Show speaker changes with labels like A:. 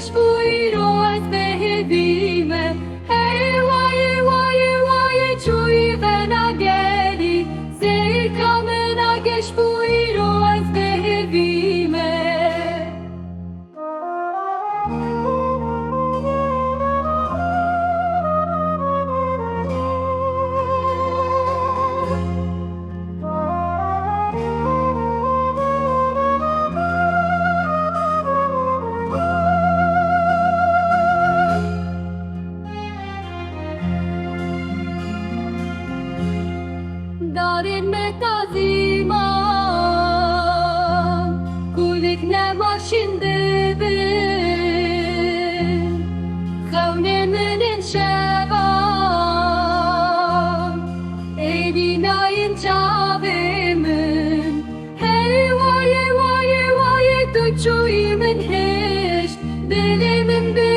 A: bujro as behedime. Hey, waje, czujwe na gieli. Sej kamena geś bujro as behedime. Darin metazima kulik ne maşinde bin Kavnemin şevam Eydinayin çabimin Hey vaye tu çuyimin hiç Dilimin bir